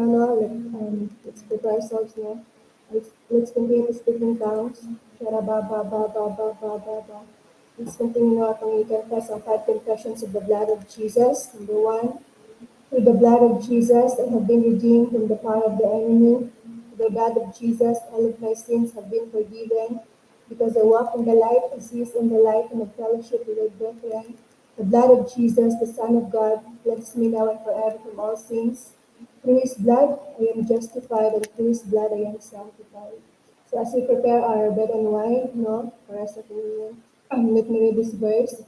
now, let's prepare ourselves now. Let's continue to speak in tongues. Shara ba ba ba ba ba ba ba ba. Let's continue now to confess our 5 confessions of the blood of Jesus. Number 1, through the blood of Jesus, I have been redeemed from the power of the enemy. Through the blood of Jesus, all of my sins have been forgiven. Because I walk in the light, I cease in the light, and I fellowship with the brethren. The blood of Jesus, the Son of God, cleanses me now and forever from all sins. Through his blood, I am justified, and through his blood, I am sanctified. So as we prepare our bread and wine, for us of communion, let me read this verse.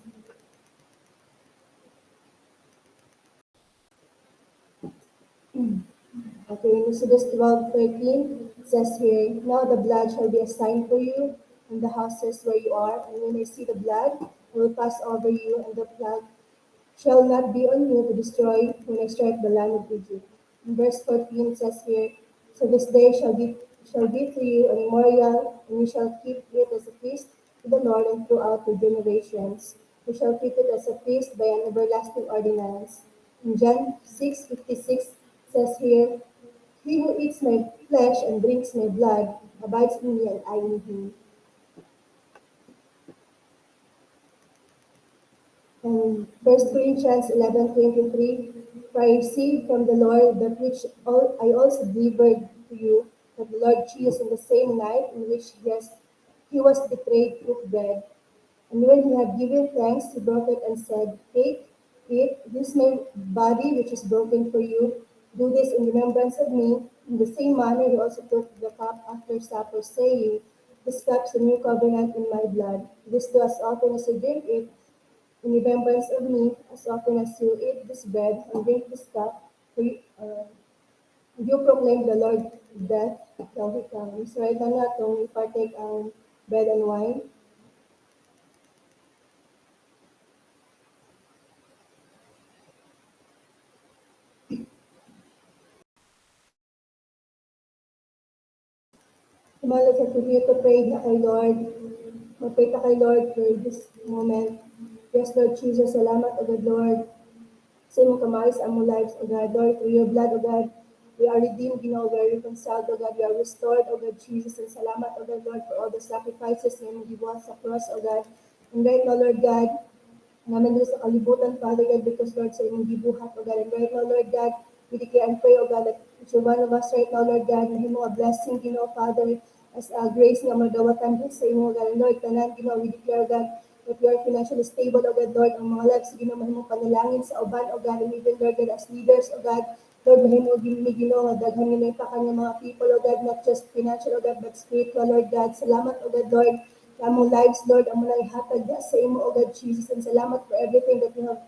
Okay, in Exodus 12:13, it says here, now the blood shall be a sign for you in the houses where you are, and when I see the blood, I will pass over you, and the blood shall not be on you to destroy when I strike the land of Egypt. In verse 14 it says here, so this day shall be to you a memorial, and you shall keep it as a feast to the Lord and throughout your generations. You shall keep it as a feast by an everlasting ordinance. In John 6:56 says here, he who eats my flesh and drinks my blood abides in me and I in him. And 1 Corinthians 11:23, for I received from the Lord that which I also delivered to you, that the Lord Jesus in the same night in which he was betrayed took bread. And when he had given thanks, he broke it and said, take, eat, this is my body which is broken for you. Do this in remembrance of me. In the same manner he also took the cup after supper, saying, this cup is the new covenant in my blood. This do as often as you drink it in remembrance of me, as often as you eat this bread and drink this cup, for you proclaim the Lord's death till he comes. So right now natong partake ang bread and wine. Tumalas at continue to pray na kay Lord. Mag-pray ka kay Lord for this moment. Yes, Lord Jesus, salamat o God, Lord. Sa imong kamais ang mong lives, O God. Lord, through your blood, O God, we are redeemed, we are reconciled, O God, we are restored, O God, Jesus, and salamat, O God, Lord, for all the sacrifices na imong gibuhat sa cross, O God. And right now, Lord God, namin dito sa kalibutan, Father God, because Lord, sa imong gibuhat, O God, and right now, Lord God, we declare and pray, O God, that each one of us right now, Lord God, na himo a blessing, Father, as a grace nga magawatan sa imo, God, and Lord, tanan, we declare, God, that we are financially stable, O God, Lord, ang mga lives, mahimong panalangin sa uban, O God, and even, Lord God, as leaders, O God, Lord, mahimo gini, nga daghan nga pa kanya mga people, O God, not just financial, O God, but spiritual, Lord God. Salamat, O God, Lord, among lives, Lord, among ihatag sa imo, O God, Jesus, and salamat for everything that you have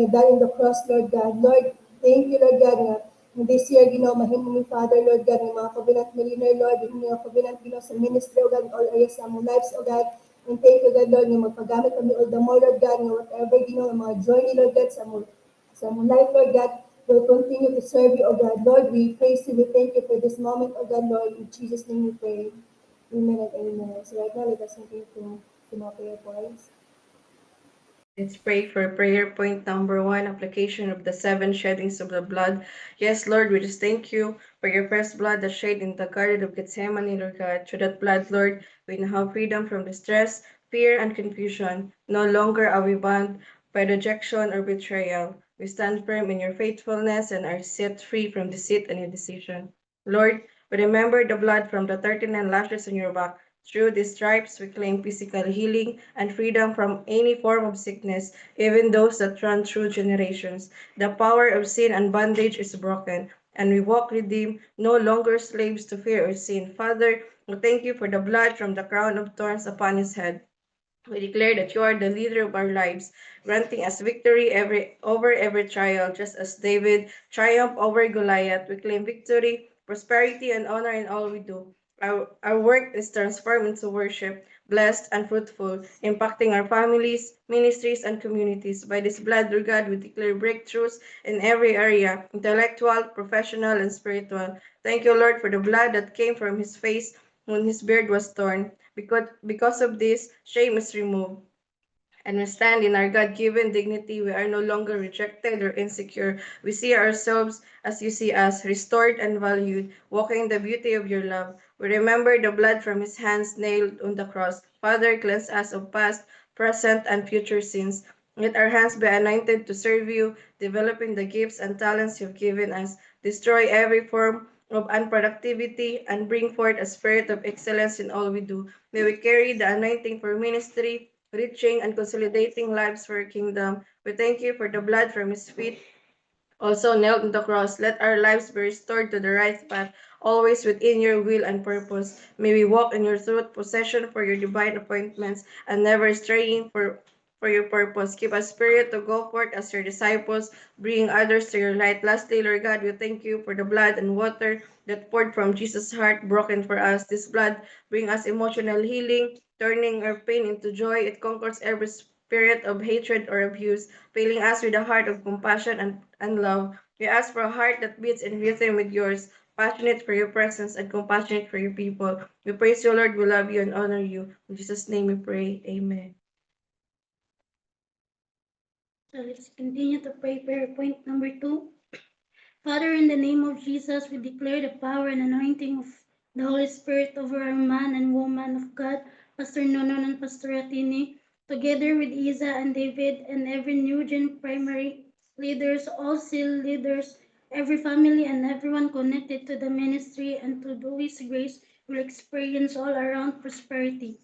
done in the cross, Lord God. Lord, thank you, Lord God, nga this year, mahimo mi Father, Lord God, ng mga covenant millionaire, Lord, yung mga covenant, sa ministry, O God, in all areas sa among lives, O God. And thank you, God, Lord, nga magpagamit kami all the more, Lord God, nga whatever, mga journey, Lord God, sa among life, Lord God, will continue to serve you, O God. Lord, we praise you, we thank you for this moment, O God, Lord. In Jesus' name we pray. Amen and amen. So right now, let us continue to mga prayer points. Let's pray for prayer point number 1, application of the 7 sheddings of the blood. Yes, Lord, we just thank you for your precious blood that shed in the Garden of Gethsemane, Lord God. Through that blood, Lord, we now have freedom from distress, fear, and confusion. No longer are we bound by rejection or betrayal. We stand firm in your faithfulness and are set free from deceit and indecision. Lord, we remember the blood from the 39 lashes on your back. Through these stripes, we claim physical healing and freedom from any form of sickness, even those that run through generations. The power of sin and bondage is broken, and we walk redeemed, no longer slaves to fear or sin. Father, we thank you for the blood from the crown of thorns upon his head. We declare that you are the leader of our lives, granting us victory over every trial, just as David triumphed over Goliath. We claim victory, prosperity, and honor in all we do. Our work is transformed into worship, blessed and fruitful, impacting our families, ministries, and communities. By this blood, Lord God, we declare breakthroughs in every area, intellectual, professional, and spiritual. Thank you, Lord, for the blood that came from his face when his beard was torn. Because of this, shame is removed. and we stand in our God-given dignity. We are no longer rejected or insecure. We see ourselves as you see us, restored and valued, walking in the beauty of your love. We remember the blood from his hands nailed on the cross. Father, cleanse us of past, present, and future sins. Let our hands be anointed to serve you, developing the gifts and talents you've given us. Destroy every form of unproductivity and bring forth a spirit of excellence in all we do. May we carry the anointing for ministry, reaching and consolidating lives for your kingdom. We thank you for the blood from his feet also nailed on the cross. Let our lives be restored to the right path, always within your will and purpose. May we walk in your truth, possession for your divine appointments, and never straying for your purpose. Give us spirit to go forth as your disciples, bringing others to your light. Lastly, Lord God, we thank you for the blood and water that poured from Jesus' heart, broken for us. This blood bring us emotional healing, turning our pain into joy. It conquers every spirit of hatred or abuse, filling us with a heart of compassion and love. We ask for a heart that beats in rhythm with yours, passionate for your presence and compassionate for your people. We praise you, Lord. We love you and honor you. In Jesus' name we pray. Amen. So let's continue to pray prayer point number 2. Father, in the name of Jesus, we declare the power and anointing of the Holy Spirit over our man and woman of God, Pastor Nonon and Pastor Atini, together with Isa and David and every new gen primary leaders, all seal leaders, every family and everyone connected to the ministry and to do His grace will experience all around prosperity,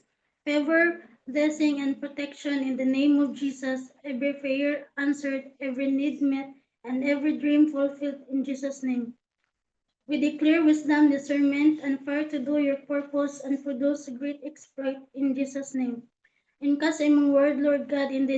favor, blessing, and protection in the name of Jesus. Every prayer answered, every need met, and every dream fulfilled in Jesus' name. We declare wisdom, discernment, and fire to do your purpose and produce great exploit in Jesus' name. In imong word, Lord God, in the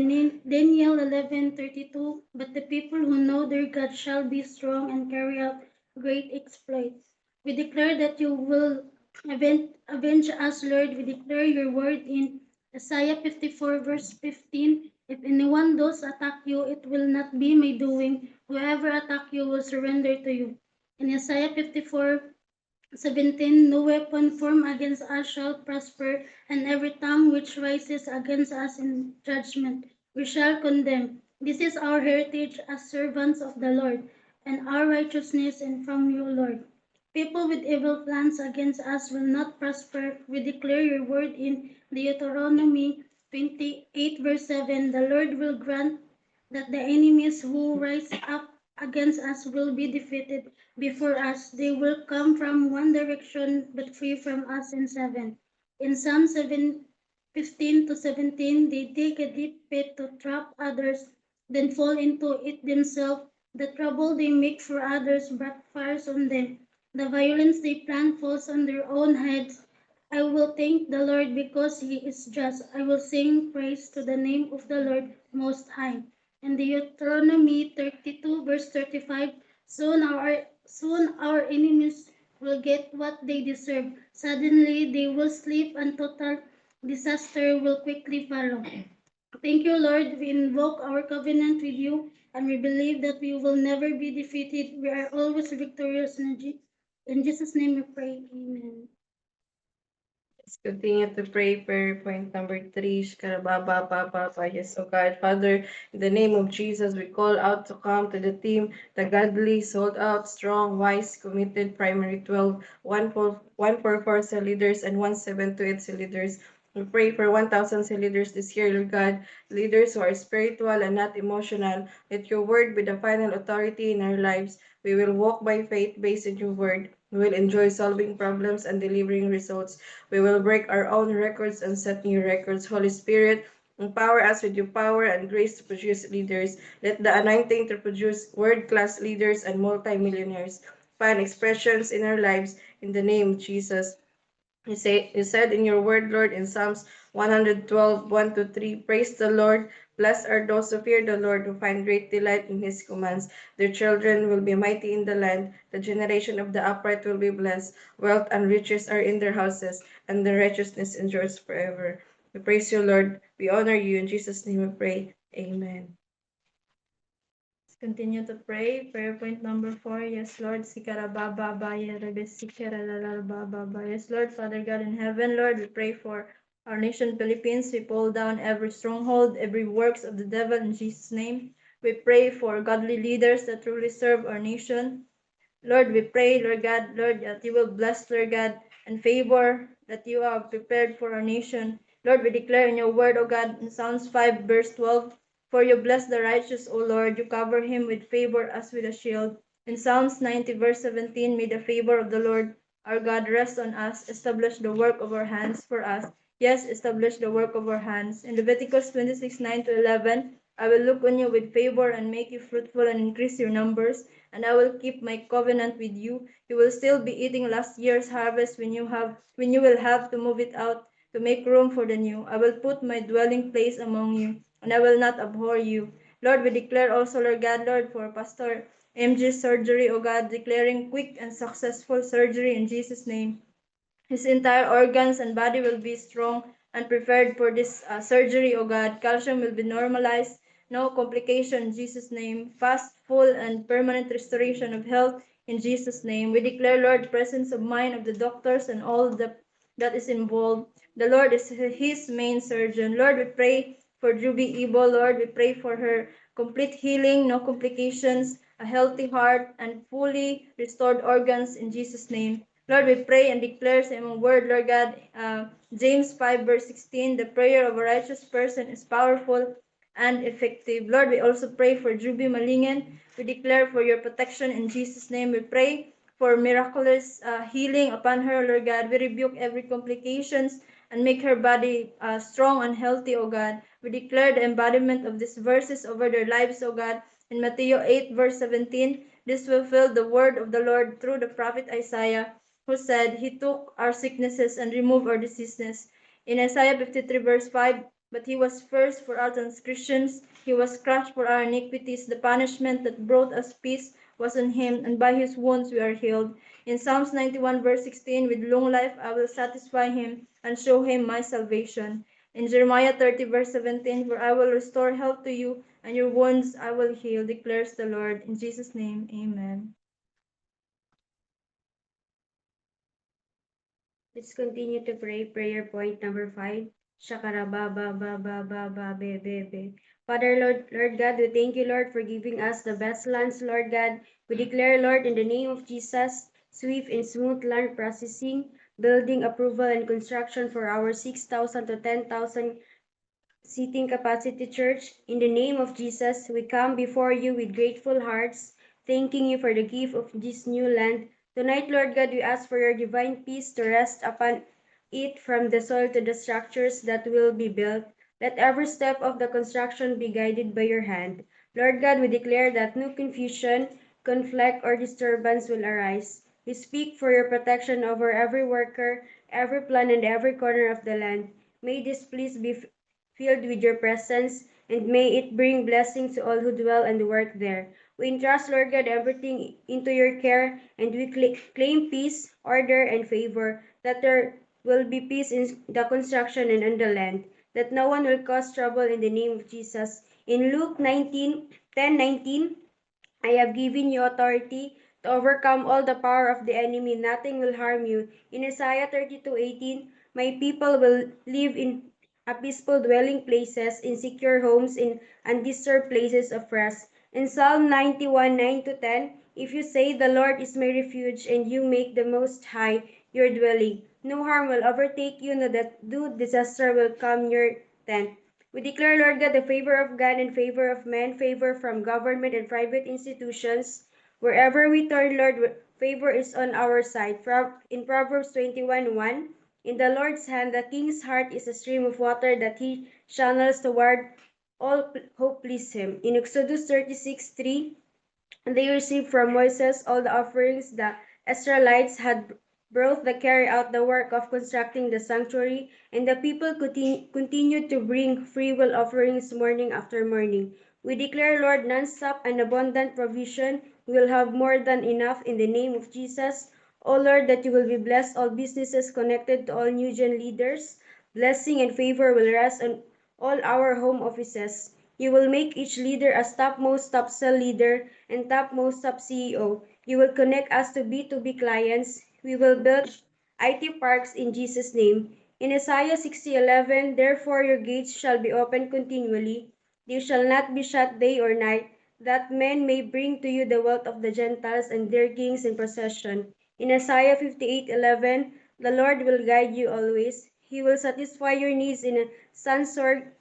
Daniel 11:32, but the people who know their God shall be strong and carry out great exploits. We declare that you will avenge us, Lord. We declare your word in Isaiah 54 verse 15. If anyone does attack you, it will not be my doing. Whoever attack you will surrender to you. In Isaiah 54:17, no weapon formed against us shall prosper, and every tongue which rises against us in judgment we shall condemn. This is our heritage as servants of the Lord, and our righteousness and from you, Lord. People with evil plans against us will not prosper. We declare your word in Deuteronomy 28 verse 7. The Lord will grant that the enemies who rise up against us will be defeated before us. They will come from one direction but flee from us in seven. In Psalm 7:15 to 17, they dig a deep pit to trap others, then fall into it themselves. The trouble they make for others backfires on them. The violence they plan falls on their own heads. I will thank the Lord because he is just. I will sing praise to the name of the Lord Most High. In Deuteronomy 32 verse 35, soon our enemies will get what they deserve. Suddenly they will sleep and total disaster will quickly follow. Thank you, Lord. We invoke our covenant with you and we believe that we will never be defeated. We are always victorious in Jesus' name we pray. Amen. Let's continue to pray prayer point number 3. Shkarababa Papa Yes, O God, Father, in the name of Jesus, we call out to come to the team, the godly, sold out, strong, wise, committed, primary 12, 144 cell leaders, and 1728 cell leaders. We pray for 1,000 cell leaders this year, Lord God, leaders who are spiritual and not emotional. Let your word be the final authority in our lives. We will walk by faith based in your word. We will enjoy solving problems and delivering results. We will break our own records and set new records. Holy Spirit, empower us with your power and grace to produce leaders. Let the anointing to produce world-class leaders and multimillionaires find expressions in our lives in the name of Jesus. You said in your word, Lord, in Psalms 112, 1 to 3, praise the Lord. Blessed are those who fear the Lord, who find great delight in his commands. Their children will be mighty in the land. The generation of the upright will be blessed. Wealth and riches are in their houses, and their righteousness endures forever. We praise you, Lord. We honor you. In Jesus' name we pray. Amen. Let's continue to pray. Prayer point number 4. Yes, Lord. Yes, Lord, Father God in heaven, Lord, we pray for our nation Philippines. We pull down every stronghold, every works of the devil in Jesus' name. We pray for godly leaders that truly serve our nation. Lord, we pray, Lord God, Lord, that you will bless, Lord God, and favor that you have prepared for our nation. Lord, we declare in your word, O God, in Psalms 5, verse 12, for you bless the righteous, O Lord, you cover him with favor as with a shield. In Psalms 90, verse 17, may the favor of the Lord our God rest on us, establish the work of our hands for us. Yes, establish the work of our hands. In Leviticus 26, 9 to 11, I will look on you with favor and make you fruitful and increase your numbers, and I will keep my covenant with you. You will still be eating last year's harvest when you will have to move it out to make room for the new. I will put my dwelling place among you, and I will not abhor you. Lord, we declare also, Lord God, Lord, for Pastor MG's surgery, O God, declaring quick and successful surgery in Jesus' name. His entire organs and body will be strong and prepared for this surgery, O God. Calcium will be normalized, no complication in Jesus' name. Fast, full, and permanent restoration of health in Jesus' name. We declare, Lord, presence of mind of the doctors and all that is involved. The Lord is his main surgeon. Lord, we pray for Juby Ebo, Lord. We pray for her complete healing, no complications, a healthy heart, and fully restored organs in Jesus' name. Lord, we pray and declare sa imong word, Lord God, James 5 verse 16, the prayer of a righteous person is powerful and effective. Lord, we also pray for Juby Malingen. We declare for your protection in Jesus' name. We pray for miraculous healing upon her, Lord God. We rebuke every complications and make her body strong and healthy, O God. We declare the embodiment of these verses over their lives, O God. In Matthew 8 verse 17, this will fill the word of the Lord through the prophet Isaiah, who said, He took our sicknesses and removed our diseases. In Isaiah 53 verse 5, but he was first for our transgressions, he was crushed for our iniquities. The punishment that brought us peace was on him, and by his wounds we are healed. In Psalms 91 verse 16, with long life I will satisfy him and show him my salvation. In Jeremiah 30 verse 17, for I will restore health to you, and your wounds I will heal, declares the Lord. In Jesus' name, amen. Let's continue to pray. Prayer point number 5. Shakara ba ba ba ba ba ba be be be. Father, Lord God, we thank you, Lord, for giving us the best lands, Lord God. We declare, Lord, in the name of Jesus, swift and smooth land processing, building approval and construction for our 6,000 to 10,000 seating capacity church. In the name of Jesus, we come before you with grateful hearts, thanking you for the gift of this new land. Tonight, Lord God, we ask for your divine peace to rest upon it from the soil to the structures that will be built. Let every step of the construction be guided by your hand. Lord God, we declare that no confusion, conflict, or disturbance will arise. We speak for your protection over every worker, every plan, and every corner of the land. May this place be filled with your presence, and may it bring blessings to all who dwell and work there. We entrust, Lord God, everything into your care, and we claim peace, order, and favor, that there will be peace in the construction and on the land, that no one will cause trouble in the name of Jesus. In Luke 10:19, I have given you authority to overcome all the power of the enemy. Nothing will harm you. In Isaiah 32:18, my people will live in a peaceful dwelling places, in secure homes, in undisturbed places of rest. In Psalm 91, 9 to 10, if you say the Lord is my refuge and you make the Most High your dwelling, no harm will overtake you, no disaster will come your tent. We declare, Lord God, the favor of God and favor of men, favor from government and private institutions. Wherever we turn, Lord, favor is on our side. In Proverbs 21:1, in the Lord's hand, the king's heart is a stream of water that he channels toward all who please him. In Exodus 36:3, and they received from Moses all the offerings the Israelites had brought to carry out the work of constructing the sanctuary, and the people continued to bring free will offerings morning after morning. We declare, Lord, non-stop and abundant provision. We will have more than enough in the name of Jesus. O Lord, that you will be blessed all businesses connected to all new gen leaders. Blessing and favor will rest on all our home offices. You will make each leader a topmost top cell leader and topmost top CEO. You will connect us to B2B clients. We will build IT parks in Jesus' name. In Isaiah 60:11, therefore your gates shall be open continually, they shall not be shut day or night, that men may bring to you the wealth of the Gentiles and their kings in procession. In Isaiah 58:11, the Lord will guide you always. He will satisfy your needs in a sun-scored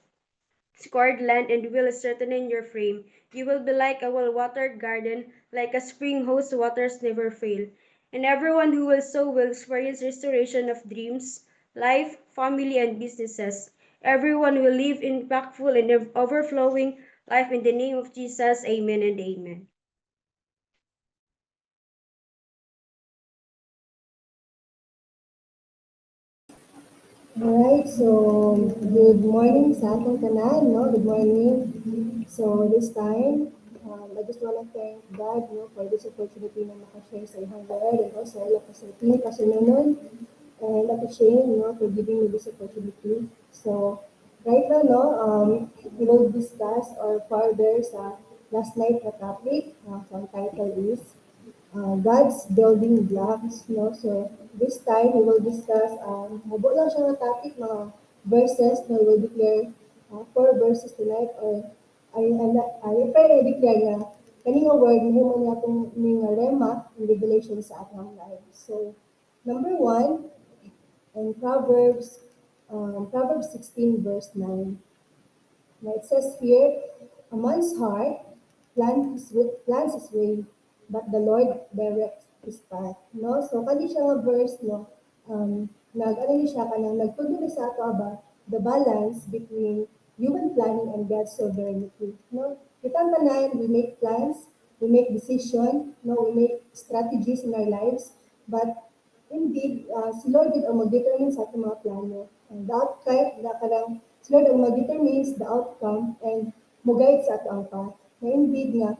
land and will strengthen your frame. You will be like a well-watered garden, like a spring whose waters never fail. And everyone who will sow will experience restoration of dreams, life, family, and businesses. Everyone will live impactful and overflowing life in the name of Jesus. Amen and amen. Alright, so good morning sa atong tanan, no? Good morning. So this time, I just want to thank God, no, for this opportunity na makashare sa ihang word and also all of us sa team kasununon and appreciate, no, for giving me this opportunity. So right now, no, we will discuss or further sa last night na topic. So ang title is God's building blocks, no? So this time we will discuss mabo lang siya nga topic, mga verses na we will declare four verses tonight or ay pero declare na kaning nga word mo nga itong ning rema in revelation sa atong life. So number one, in Proverbs 16 verse 9. Now it says here, a man's heart plans his way, but the Lord directs his path. No? So kani siya nga verse, no, ano ni siya kanang nagtudlo ni sa ato about the balance between human planning and God's sovereignty. No? Kitang tanan, we make plans, we make decision, no, we make strategies in our lives, but indeed, si Lord din ang mag-determine sa ating mga plano. And the outcome, na karang si Lord ang mag-determines the outcome and mo-guide sa ato ang path. Na indeed nga,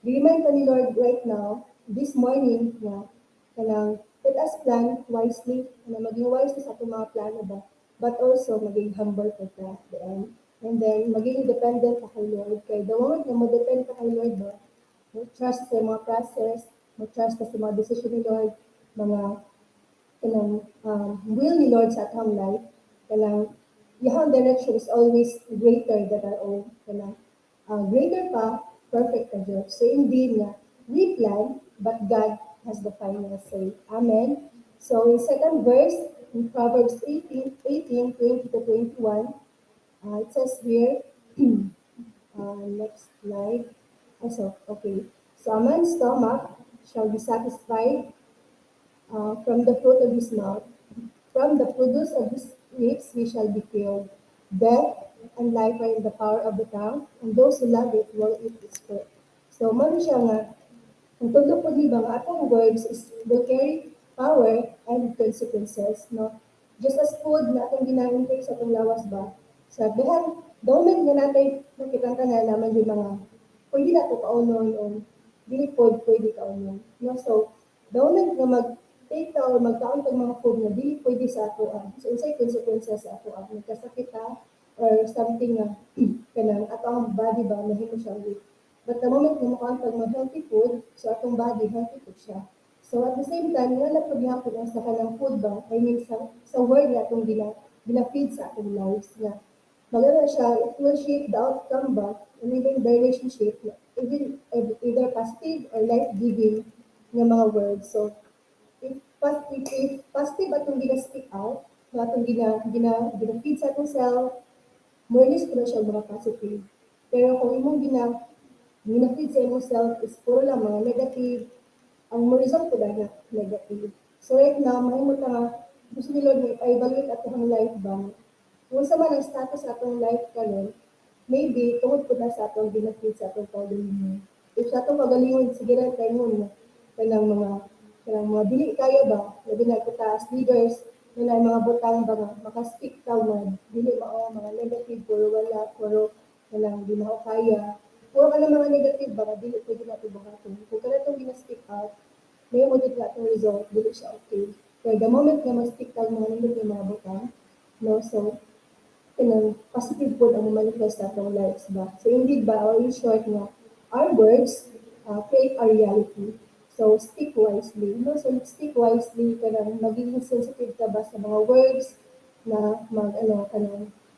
remind ka ni Lord right now, this morning nga, kanang let us plan wisely, na maging wise sa ating mga plano ba, but also maging humble ka at the end. And then, maging dependent ka kay Lord. Kaya the moment na mo-depend ka kay Lord ba, mo-trust sa mga process, mo-trust ka sa mga decision ni Lord, mga kanang will ni Lord sa atong life, kanang iyang direction is always greater than our own. Kanang greater pa, perfect ka Diyos. So indeed nga, we plan, but God has the final say. Amen. So in second verse, in Proverbs 18:20 to 21, it says here, next slide. Okay. So a man's stomach shall be satisfied from the fruit of his mouth. From the produce of his lips he shall be filled. Death and life are in the power of the tongue, and those who love it will eat its fruit. So, man siya nga, ang tudlo po di ba nga atong words is will carry power and consequences, no? Just as food na atong ginahintay sa atong lawas ba, sa dihan, the moment nga natin nakitang tanan naman yung mga, pwede na ito kaunon o dili pod pwede kaunon. No? So, the moment nga take ka or magkaon tag mga food nga dili pwede sa ato so unsay consequences sa ato nagkasakit ka or something nga kanang ato ang body ba mahimo siya weak. But the moment na makaon tag mga healthy food, so atong body healthy food siya. So at the same time, nga na paghihapon ang sa kanang food ba, I mean sa word nga atong gina-feed sa atong lives nga magana siya, it will shape the outcome ba, and even the relationship, even either positive or life-giving nga mga words. So if positive atong gina-speak out, na atong gina-feed sa atong self, more list na siya mga positive. Pero kung imong gina-feed sa imong self is puro lang mga negative, ang mo result ko na negative. So right now, mahimo ta nga, gusto ni Lord nga i-evaluate atong life ba, kung sa man ang status sa atong life karon, maybe tungod po na sa atong ginafeed sa atong pagalingon. If sa atong pagalingon, sige lang tayo mo kanang mga dili kaya ba, labi na kita as leaders, na mga butang ba nga, maka-speak tawad, dili mao mga negative, puro wala, puro kanang di na kaya. Puro ka ng mga negative ba, nga, dili pwede natin buhaton. Kung ka na itong gina-speak out, may mo din na itong result, dili siya okay. Kaya the moment na mag-speak out mga nindot yung mga butang, no, so kanang positive po ang manifest sa atong lives ba. So indeed ba, or in short nga, our words create our reality. So speak wisely. No? So speak wisely, kanang magiging sensitive ka ba sa mga words, na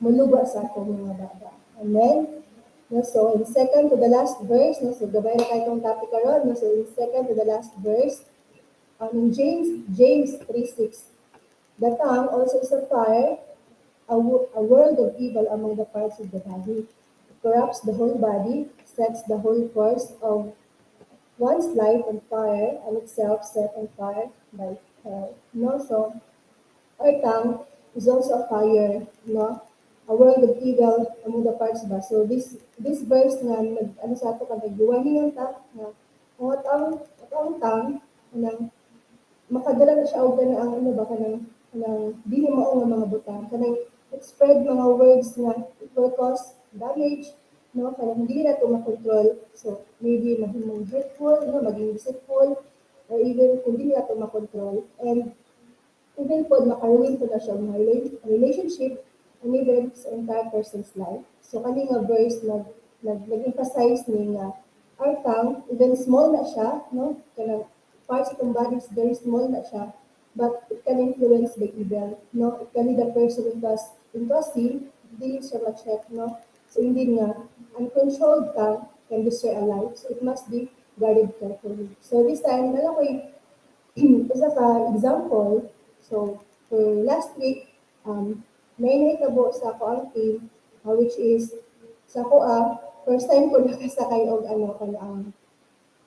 muluba sa atong mga baba. Amen. No, so in second to the last verse, no, so gabay na kayo itong topic karon, no, so in second to the last verse, in James 3:6, the tongue also is a fire, a world of evil among the parts of the body. It corrupts the whole body, sets the whole course of one's life on fire, and itself set on fire by hell. No, so our tongue is also a fire, no? A world of evil among the parts ba. So this verse nga ano sa ato kanang warning ta nga ang tongue kanang makadala na siya og ang ano ba kanang dili mao nga mga butang kanang it spread mga words nga it will cause damage, no, kanang dili na to makontrol. So maybe mahimong hurtful, no, maging deceitful, or even kung dili na to makontrol, and even po makaruin po na siya mga relationship and even sa entire person's life. So kani nga verse nag-emphasize ni nga our tongue, even small na siya, no? Kanang parts of the body is very small na siya, but it can influence the evil, no? It can lead a person into a sin, dili siya ma-check, no? So hindi nga, uncontrolled tongue can destroy a life. So it must be guarded carefully. So this time, nala ko isa ka example, so for last week, may nahitabo sa ako ang team, which is sa ako first time ko nakasakay og ang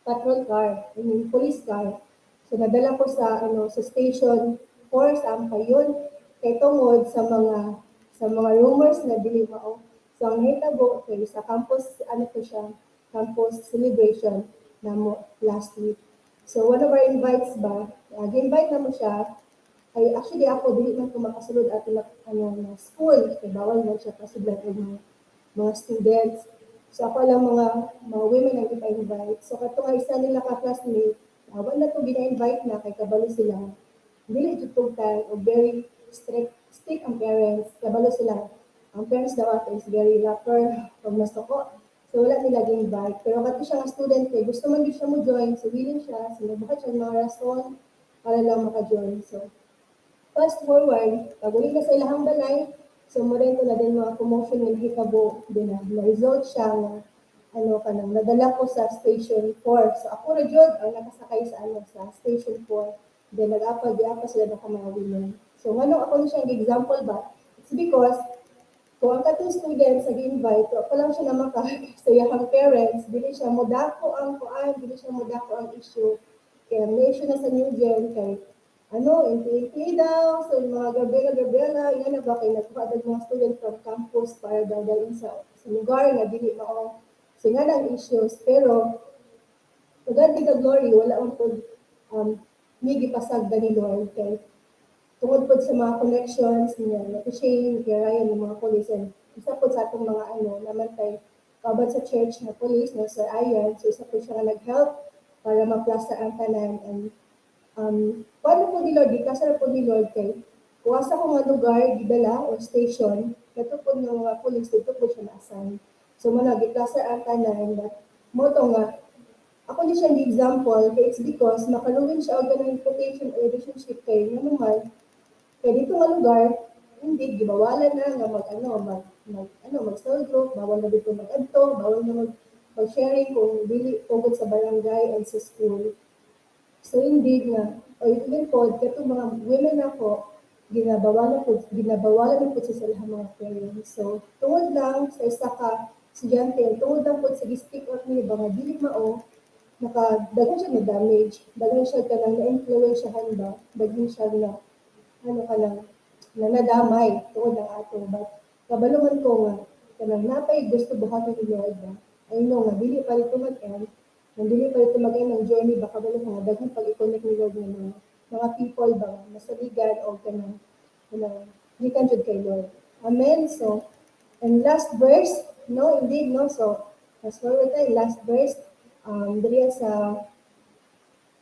patrol car, I mean police car. So nadala ko sa station 4 sa Ampayon kay tungod sa mga rumors na dili mao. So ang nahitabo kay sa campus ko siya, campus celebration namo last week. So one of our invites ba, gi-invite na mo siya. Ay actually ako dili man ko makasulod ato na school kay bawal man siya pasudlan og mga students. So ako lang mga women ang ipa-invite. So kato nga isa nila ka classmate, wala to gina-invite na kay kabalo sila. Dili jud tugtay o very strict ang parents. Kabalo sila. Ang parents daw ato is very rapper pag masuko. So wala nila gi-invite. Pero kato siya nga student kay gusto man gyud siya mo join, so willing siya, sinabuhat siya ng mga rason para lang maka-join. So fast forward, pag uli na sa ilahang balay, so mo rin na din mga commotion ng hitabo, din na result siya nga, nadala ko sa station 4. So ako ra jud ang nakasakay sa station 4. Then nag-apa sila ng mga women. So ngano ako ni siyang example ba? It's because kung ang katong student sa invite, to pa lang siya na sa iyang parents, dili siya modako ang kuan, dili siya modako ang issue. Kaya may issue na sa New Gen, kay NPNP daw, so yung mga Gabriela, yan na ba, kay nagkuha daw mga student from campus para daw dalhin sa lugar na dili mao. So nga ang issues, pero to God be the glory, wala ang may gipasagda ni Lord, kay tungod po sa mga connections niya, na-shame, kay Ryan, yung mga police, and isa po sa atong mga naman kay kabad sa church na police, no, Sir Ayan, so isa po siya nga nag-help para maplasa ang tanan, and paano po ni Lord, gikasar po ni Lord kay, kuwasa ko nga lugar, gidala, or station, kato po ng mga police, dito po siya na-assign. So muna, gikasar ang tanan, but mo to nga, ako di siya the example, kay it's because makaluwin siya og ganang reputation or relationship kay nga naman, kaya dito nga lugar, hindi, gibawalan na nga mag cell group, bawal na dito mag-adto, bawal na mag-sharing kung dili tungkol sa barangay and sa school. So indeed nga, o even po, katong mga women ako, ginabawalan na po sa silang mga parents. So, tungod lang sa isa ka estudyante, tungod lang po sa gi-speak out niya, mga dili mao, daghan siya na damage, daghan siya ka nang na-influensyahan ba, daghan siya na na nadamay tungod ng ato. But kabalungan ko nga, kanang napay gusto buhaton ni Lord ba, I know nga, dili pa rin mag-end, nang dili pa rin mag-end ng journey, baka balong nga, daghang pag-i-connect ni Lord ng mga people ba, masaligan o gikan jud kay Lord. Amen. So, and last verse, no, indeed, no, so, fast forward tayo, last verse, diri sa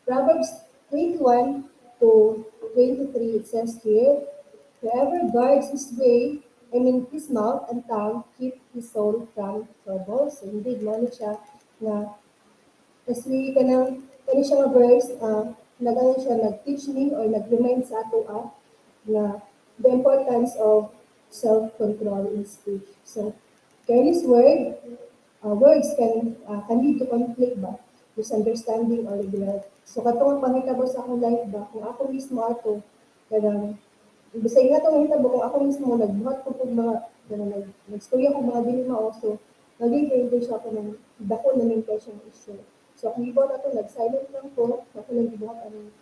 Proverbs 21 to 23, it says here, whoever guards his way, his mouth and tongue, keep his soul from trouble. So, indeed, mo siya na, kasi kani siya nga verse, nag-teach me or nag-remind sa ato na the importance of self-control in speech. So, careless words can lead to conflict ba, misunderstanding or regret. So katong ang panghitabo sa akong life ba, kung ako mismo ato, kanang bisay nga itong hitabo kung ako mismo nagbuhat ko kung mga nag-storya ko mga dili maoso, naging siya ako ng dako na ng impression ng issue. So kung iba na to, nag-silent lang ko, ako lang gibuhat ang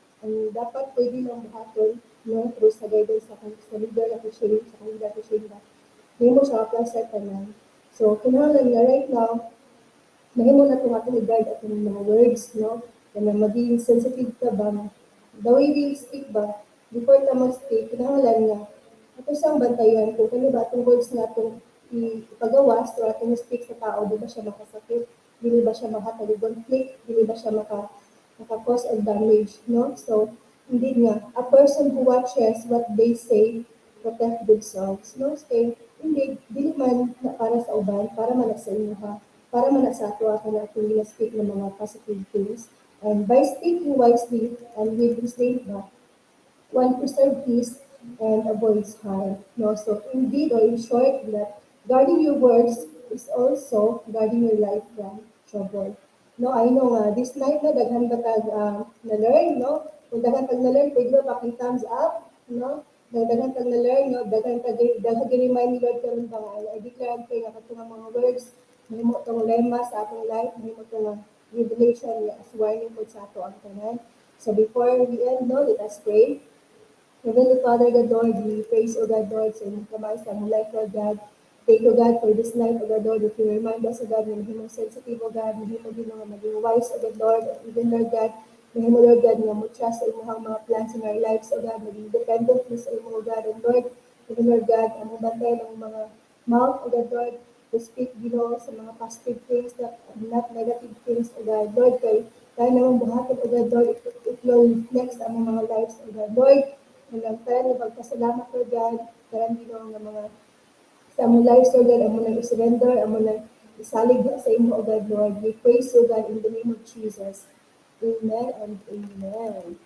dapat pwede lang buhaton no, through sa guidance sa leader ako share, sa kanila ko share ba. Hindi mo siya apply sa tanan. So, kinahanglan nga right now, mahimo na itong atong i-guide atong mga words, no? Na maging sensitive ka ba? The way we speak ba? Before ka mag-speak, kinahanglan nga, ato siyang bantayan kung kani ba itong words na itong ipagawas o atong speak sa tao, di ba siya makasakit? Dili ba siya makatali conflict? Dili ba siya maka-cause of damage, no? So, indeed nga, a person who watches what they say protect themselves, no? So, indeed, dili man na para sa uban, para man na sa inyo ha, para man na sa ato ako na itong speak ng mga positive things. And by speaking wisely and with restraint ba, one preserve peace and avoids harm. No? So indeed, or in short, that guarding your words is also guarding your life from trouble. No, I know this night na daghan ba tag na-learn, no? Kung daghan tag na-learn, pwede ba paki-thumbs up, no? Daghan tag na-learn, no? Daghan remind ni Lord karon ba nga, I declare kay nga katong mga words, mahimo tong lema sa atong life, mahimo tong revelation as warning po sa ato ang tanan. So before we end, no, let us pray. Heavenly Father, God, Lord, we praise, O God, Lord, sa inyong kamay sa among life, Lord God. Thank you, God, for this night, O God, Lord, that you remind us, O God, na mahimong sensitive, O God, mahimong din nga maging wise, O God, Lord, at even, Lord God, mahimong, Lord God, nga mo trust sa imong mga plans in our lives, O God, maging dependent na sa imong, O God, and Lord, even, Lord God, among bantay ng mga mouth, O God, Lord, to speak, Ginoo, sa mga positive things, not negative things, O God, Lord, kay tayo namang buhaton, O God, Lord, it will reflect sa among mga lives, O God, Lord, hanggang tayo na pagpasalamat ko God, karang Ginoo nga mga sa among lives, Lord God, amo nang i-surrender, amo nang isalig sa imo, O God, Lord. We praise you, God, in the name of Jesus. Amen and amen.